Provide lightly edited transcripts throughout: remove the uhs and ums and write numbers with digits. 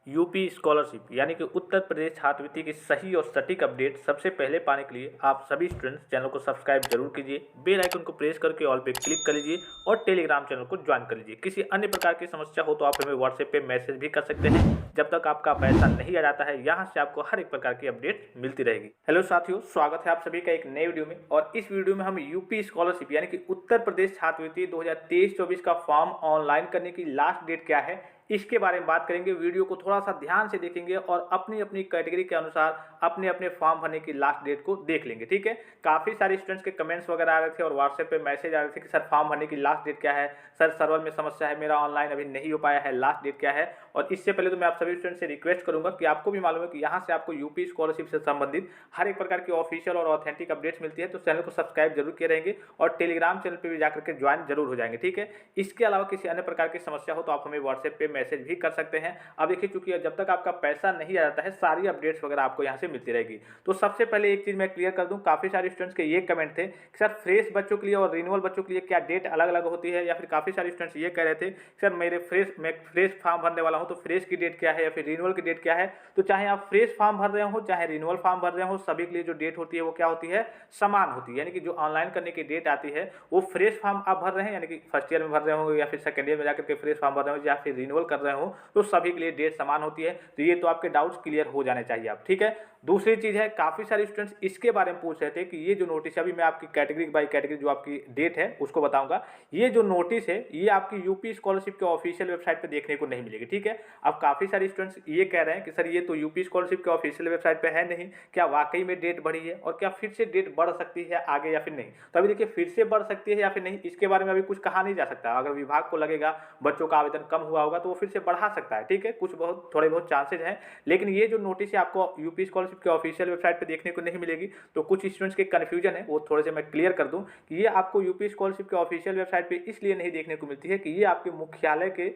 UP scholarship यानी कि उत्तर प्रदेश छात्रवृत्ति की सही और सटीक अपडेट सबसे पहले पाने के लिए आप सभी स्टूडेंट्स चैनल को सब्सक्राइब जरूर कीजिए, बेल आइकन को प्रेस करके ऑल पे क्लिक कर लीजिए और टेलीग्राम चैनल को ज्वाइन कर लीजिए। किसी अन्य प्रकार की समस्या हो तो आप हमें व्हाट्सएप पे मैसेज भी कर सकते हैं। जब तक आपका पैसा नहीं आ जाता है, यहाँ से आपको हर एक प्रकार की अपडेट मिलती रहेगी। हेलो साथियों, स्वागत है आप सभी का एक नए वीडियो में। और इस वीडियो में हम यूपी स्कॉलरशिप यानी कि उत्तर प्रदेश छात्रवृत्ति 2023-24 का फॉर्म ऑनलाइन करने की लास्ट डेट क्या है, इसके बारे में बात करेंगे। वीडियो को थोड़ा सा ध्यान से देखेंगे और अपनी अपनी कैटेगरी के अनुसार अपने अपने फॉर्म भरने की लास्ट डेट को देख लेंगे। ठीक है, काफ़ी सारे स्टूडेंट्स के कमेंट्स वगैरह आ रहे थे और व्हाट्सएप पे मैसेज आ रहे थे कि सर फॉर्म भरने की लास्ट डेट क्या है, सर सर्वर में समस्या है, मेरा ऑनलाइन अभी नहीं हो पाया है, लास्ट डेट क्या है। और इससे पहले तो मैं आप सभी स्टूडेंट से रिक्वेस्ट करूंगा कि आपको भी मालूम है कि यहाँ से आपको यूपी स्कॉलरशिप से संबंधित हर एक प्रकार की ऑफिशियल और ऑथेंटिक अपडेट्स मिलती है, तो चैनल को सब्सक्राइब जरूर किए रहेंगे और टेलीग्राम चैनल पर भी जाकर के ज्वाइन जरूर हो जाएंगे। ठीक है, इसके अलावा किसी अन्य प्रकार की समस्या हो तो आप हमें व्हाट्सएप पे मैसेज भी कर सकते हैं। अब देखिए, चूंकि जब तक आपका पैसा नहीं आ जाता है, सारी अपडेट्स वगैरह आपको यहाँ से मिलती रहेगी। तो सबसे पहले एक चीज मैं क्लियर कर दूं, काफी सारे स्टूडेंट्स के ये कमेंट थे कि सर फ्रेश बच्चों के लिए और रिन्यूअल बच्चों के लिए क्या डेट अलग अलग होती है, या फिर काफी सारे स्टूडेंट्स ये कह रहे थे सर मैं फ्रेश फॉर्म भरने वाला हूं तो फ्रेश की डेट क्या है या फिर रिन्यूअल की डेट क्या है। तो चाहे आप फ्रेश फॉर्म भर रहे हो चाहे रिन्यूअल फॉर्म भर रहे हो, सभी के लिए जो डेट होती है वो क्या होती है, समान होती है। यानी कि जो ऑनलाइन करने की डेट आती है वो फ्रेश फॉर्म आप भर रहे हैं, यानी कि फर्स्ट ईयर में भर रहे हो या फिर सेकंड ईयर में जाकर के फ्रेश फॉर्म भर रहे हो या फिर रिन्यूअल कर रहे हो, तो सभी के लिए डेट समान होती है। तो ये तो आपके डाउट्स क्लियर हो जाने चाहिए आप। ठीक है, दूसरी चीज है, काफी सारे स्टूडेंट्स इसके बारे में पूछ रहे थे कि ये जो नोटिस है, अभी मैं आपकी कैटेगरी बाय कैटेगरी जो आपकी डेट है उसको बताऊंगा। ये जो नोटिस है ये आपकी यूपी स्कॉलरशिप के ऑफिशियल वेबसाइट पे देखने को नहीं मिलेगी। ठीक है, अब काफी सारे स्टूडेंट्स ये कह रहे हैं कि सर ये तो यूपी स्कॉलरशिप के ऑफिशियल वेबसाइट पे है नहीं, क्या वाकई में डेट बढ़ी है और क्या फिर से डेट बढ़ सकती है आगे या फिर नहीं। तो अभी देखिए, फिर से बढ़ सकती है या फिर नहीं, इसके बारे में अभी कुछ कहा नहीं जा सकता। अगर विभाग को लगेगा बच्चों का आवेदन कम हुआ होगा तो वो फिर से बढ़ा सकता है। ठीक है, कुछ बहुत थोड़े बहुत चांसेज हैं, लेकिन ये जो नोटिस है आपको यूपी स्कॉलरशिप के ऑफिशियल वेबसाइट पे देखने को नहीं मिलेगी। तो कुछ स्टूडेंट्स के कंफ्यूजन है वो थोड़े से मैं क्लियर कर दूं कि ये आपको यूपी स्कॉलरशिप के ऑफिशियल वेबसाइट पे इसलिए नहीं देखने को मिलती है कि ये आपके मुख्यालय के,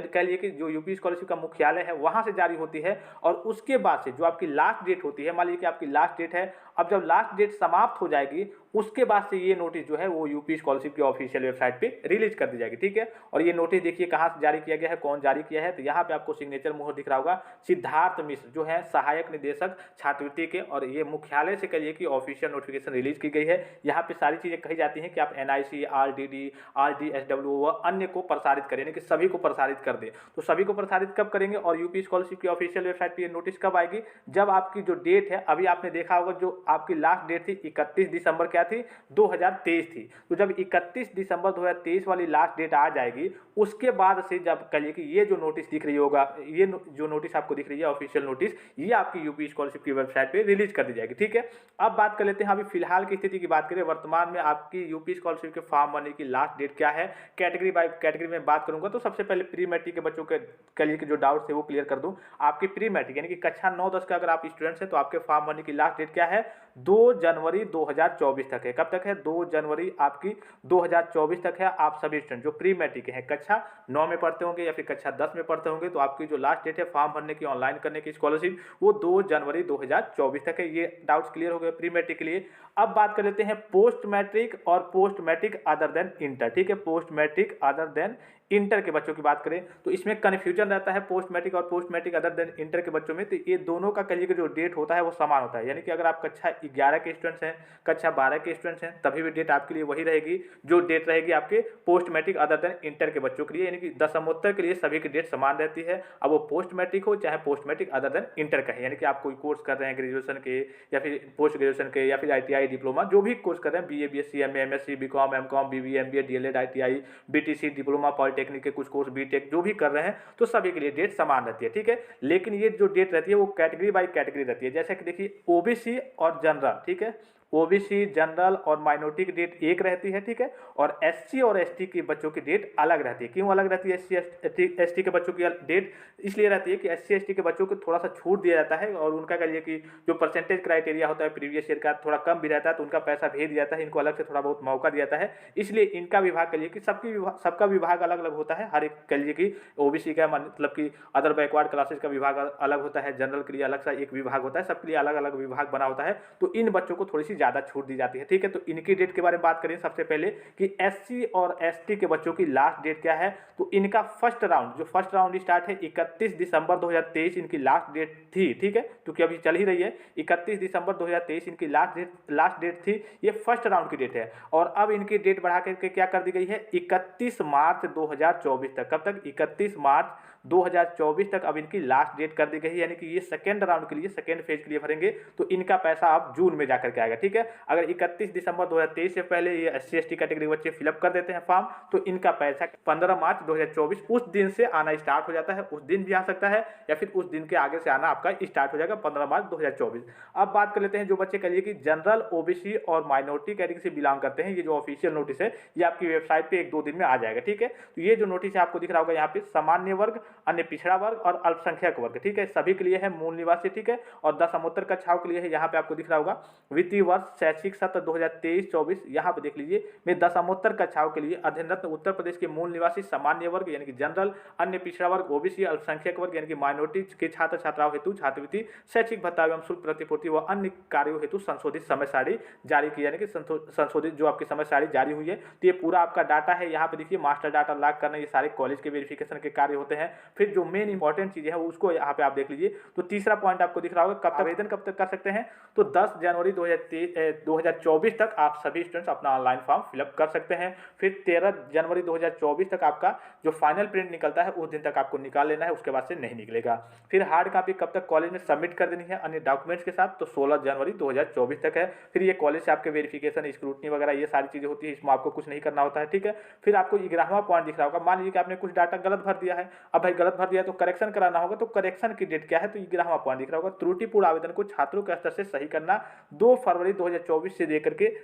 कह लिए कि जो यूपी स्कॉलरशिप का मुख्यालय है वहां से जारी होती है। और उसके बाद से जो आपकी लास्ट डेट होती है, मान लीजिए कि आपकी लास्ट डेट है, अब जब लास्ट डेट समाप्त हो जाएगी उसके बाद से ये नोटिस जो है वो यूपी स्कॉलरशिप के ऑफिशियल वेबसाइट पे रिलीज कर दी जाएगी। ठीक है, और ये नोटिस देखिए कहां से जारी किया गया है, कौन जारी किया है। तो यहाँ पे आपको सिग्नेचर मोहर दिख रहा होगा, सिद्धार्थ मिश्र जो है सहायक निदेशक छात्रवृत्ति के, और ये मुख्यालय से कहिए कि ऑफिशियल नोटिफिकेशन रिलीज की गई है। यहाँ पे सारी चीजें कही जाती हैं कि आप NIC, RDD, RDSW व अन्य को प्रसारित करें, यानी कि सभी को प्रसारित कर दे। तो सभी को प्रसारित कब करेंगे और यूपी स्कॉलरशिप की ऑफिशियल वेबसाइट पे नोटिस कब आएगी, जब आपकी जो डेट है, अभी आपने देखा होगा जो आपकी लास्ट डेट थी 31 दिसंबर क्या थी, 2023 थी। तो जब 31 दिसंबर 2023 वाली लास्ट डेट आ जाएगी उसके बाद से जब कहिए कि ये जो नोटिस दिख रही होगा, ये जो नोटिस आपको दिख रही है ऑफिशियल नोटिस, ये आपकी यूपी स्कॉलरशिप की वेबसाइट पे रिलीज कर दी जाएगी। ठीक है, अब बात कर लेते हैं अभी फिलहाल की स्थिति की बात करें, वर्तमान में आपकी यूपी स्कॉलरशिप के फॉर्म भरने की लास्ट डेट क्या है। कैटेगरी बाय कैटेगरी में बात करूंगा तो सबसे पहले प्री मैट्रिक के बच्चों के लिए जो डाउट्स है वो क्लियर कर दूं। आपकी प्री मैट्रिक यानी कि कक्षा 9-10 का अगर आप स्टूडेंट्स हैं तो आपके फॉर्म भरने की लास्ट डेट क्या है, 2 जनवरी 2024 तक है। कब तक है, 2 जनवरी आपकी 2024 तक है। आप सभी स्टूडेंट जो प्री मैट्रिक हैं, कक्षा 9 में पढ़ते होंगे या फिर कक्षा 10 में पढ़ते होंगे, तो आपकी जो लास्ट डेट है फॉर्म भरने की ऑनलाइन करने की स्कॉलरशिप वो 2 जनवरी 2024 तक है। ये डाउट्स क्लियर हो गए प्री मैट्रिक के लिए। अब बात कर लेते हैं पोस्ट मैट्रिक और post matric other than inter. ठीक है, post matric other than inter के बच्चों की बात करें तो इसमें कन्फ्यूजन रहता है पोस्ट मैट्रिक और post matric other than inter के बच्चों में। तो ये दोनों का कहिए कि जो डेट होता है वो समान होता है, यानी कि अगर आप कक्षा 11 के स्टूडेंट्स हैं, कक्षा 12 के स्टूडेंट्स हैं, तभी भी डेट आपके लिए वही रहेगी जो डेट रहेगी आपके post matric other than inter के बच्चों के लिए, यानी कि दशमोत्तर के लिए सभी की डेट समान रहती है। अब वो पोस्ट मैट्रिक हो चाहे post matric other than inter का है, यानी कि आप कोई कोर्स कर रहे हैं ग्रेजुएशन के या फिर पोस्ट ग्रेजुएशन के या फिर ITI डिप्लोमा जो भी कोर्स कर रहे हैं, BA BSc MA MSc BCom MCom BBA MBA DLED ITI BTC diploma polytechnic के कुछ कोर्स बीटेक जो भी कर रहे हैं, तो सभी के लिए डेट समान रहती है। ठीक है, लेकिन ये जो डेट रहती है वो कैटेगरी बाय कैटेगरी रहती है। जैसे कि देखिए OBC और जनरल, ठीक है, OBC जनरल और माइनॉरिटी की डेट एक रहती है। ठीक है, और SC और ST के बच्चों की डेट अलग रहती है। क्यों अलग रहती है SC ST के बच्चों की डेट, इसलिए रहती है कि SC ST के बच्चों को थोड़ा सा छूट दिया जाता है और उनका कहिए कि जो परसेंटेज क्राइटेरिया होता है प्रीवियस ईयर का थोड़ा कम भी रहता है, तो उनका पैसा भेज दिया जाता है, इनको अलग से थोड़ा बहुत मौका दिया जाता है। इसलिए इनका विभाग कहिए कि सबका विभाग अलग अलग होता है। हर एक कहिए कि OBC का मतलब कि अदर बैकवर्ड क्लासेस का विभाग अलग होता है, जनरल के लिए अलग सा एक विभाग होता है, सबके लिए अलग अलग विभाग बना होता है। तो इन बच्चों को थोड़ी सी ज़्यादा छूट दी जाती है। ठीक है, तो इनकी डेट के बारे में बात करें सबसे पहले कि एससी और एसटी के बच्चों की लास्ट डेट क्या है। तो इनका फर्स्ट राउंड स्टार्ट है 31 दिसंबर 2023 इनकी लास्ट डेट थी। ठीक है, क्योंकि अभी चल ही रही है। 31 दिसंबर 2023 इनकी लास्ट डेट थी। ये फर्स्ट राउंड की डेट है और अब इनकी डेट बढ़ा करके क्या कर दी गई है 31 मार्च 2024 तक। कब तक? 31 मार्च 2024 तक अब इनकी लास्ट डेट कर दी गई है। यानी कि ये सेकेंड राउंड के लिए, सेकेंड फेज के लिए भरेंगे तो इनका पैसा अब जून में जाकर के आएगा। ठीक है, अगर 31 दिसंबर 2023 से पहले ये एससी एसटी कैटेगरी बच्चे फिलअप कर देते हैं फॉर्म तो इनका पैसा 15 मार्च 2024 उस दिन से आना स्टार्ट हो जाता है। उस दिन भी आ सकता है या फिर उस दिन के आगे से आना आपका स्टार्ट हो जाएगा 15 मार्च 2024। अब बात कर लेते हैं जो बच्चे कहिए कि जनरल, ओबीसी और माइनॉरिटी कैटेगरी से बिलोंग करते हैं। ये जो ऑफिशियल नोटिस है ये आपकी वेबसाइट पे 1-2 दिन में आ जाएगा। ठीक है, तो ये जो नोटिस है आपको दिख रहा होगा यहाँ पे सामान्य वर्ग, अन्य पिछड़ा वर्ग और अल्पसंख्यक वर्ग। ठीक है, सभी के लिए है, मूल निवासी। ठीक है, और दशमोत्तर कक्षाओं के लिए है। यहाँ पे आपको दिख रहा होगा वित्तीय वर्ष शैक्षिक सत्र 2023-24। यहाँ पे देख लीजिए मैं दशमोत्तर कक्षाओं के लिए अध्ययनरत उत्तर प्रदेश के मूल निवासी सामान्य वर्ग यानी कि जनरल, अन्य पिछड़ा वर्ग, ओबीसी, अल्पसंख्यक वर्ग यानी कि माइनॉरिटी के छात्र छात्राओं हेतु छात्रवृत्ति, शैक्षिक भत्ता एवं शुल्क प्रतिपूर्ति व अन्य कार्यों हेतु संशोधित समय सारणी जारी की, यानी कि संशोधित जो आपकी समय सारणी जारी हुई है। तो ये पूरा आपका डाटा है। यहाँ पे देखिए मास्टर डाटा लॉग करना, ये सारे कॉलेज के वेरिफिकेशन के कार्य होते हैं। फिर जो मेन इंपॉर्टेंट चीज है उसको यहाँ पे आप देख लीजिए। तो तीसरा पॉइंट आपको दिख रहा होगा कब तक आवेदन कब तक कर सकते हैं। तो 10 जनवरी 2024 तक आप सभी स्टूडेंट्स अपना ऑनलाइन फॉर्म फिलअप कर सकते हैं। फिर 13 जनवरी 2024 तक आपका जो फाइनल प्रिंट निकलता है उस दिन तक आपको निकाल लेना है, उसके बाद से नहीं निकलेगा। फिर हार्ड कॉपी कब तक कॉलेज में सबमिट कर देनी है अन्य डॉक्यूमेंट्स के साथ, तो 16 जनवरी 2024 तक है। फिर ये कॉलेज से आपके वेरिफिकेशन, स्क्रूटनी वगैरह ये सारी चीजें होती है, इसमें आपको कुछ नहीं करना होता है। ठीक है, फिर आपको 11वां पॉइंट दिख रहा होगा, मान लीजिए कि आपने कुछ डाटा गलत भर दिया है। अब भाई गलत भर दिया तो करेक्शन कराना होगा, तो करेक्शन की डेट क्या है, तो 11वां पॉइंट दिख रहा होगा त्रुटिपूर्ण आवेदन को छात्रों के स्तर से सही करना 2 फरवरी 2024 से लेकर के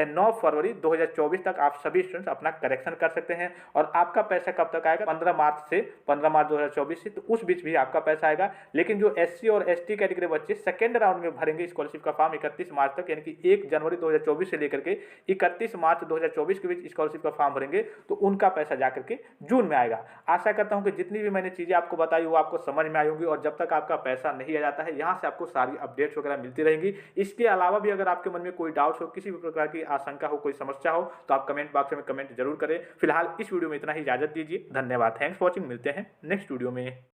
9 फरवरी 2024 तक आप सभी स्टूडेंट्स अपना करेक्शन कर सकते हैं। और आपका पैसा कब तक आएगा? 15 मार्च 2024 से, तो उस बीच भी आपका पैसा आएगा। लेकिन जो एससी और एसटी कैटेगरी बच्चे सेकेंड राउंड में भरेंगे स्कॉलरशिप का फॉर्म 31 मार्च तक, यानी कि 1 जनवरी 2024 से लेकर के 31 मार्च 2024 के बीच स्कॉलरशिप का फॉर्म भरेंगे तो उनका पैसा जाकर के जून में आएगा। आशा करता हूं कि जितनी भी मैंने चीजें आपको बताई वो आपको समझ में आई होंगी। और जब तक आपका पैसा नहीं आ जाता है यहाँ से आपको सारी अपडेट्स वगैरह मिलती रहेंगी। इसके अलावा भी अगर आपके मन में कोई डाउट्स हो, किसी भी प्रकार की आशंका हो, कोई समस्या हो तो आप कमेंट बॉक्स में कमेंट जरूर करें। फिलहाल इस वीडियो में इतना ही, इजाजत दीजिए। धन्यवाद, थैंक्स फॉर वॉचिंग। मिलते हैं नेक्स्ट वीडियो में।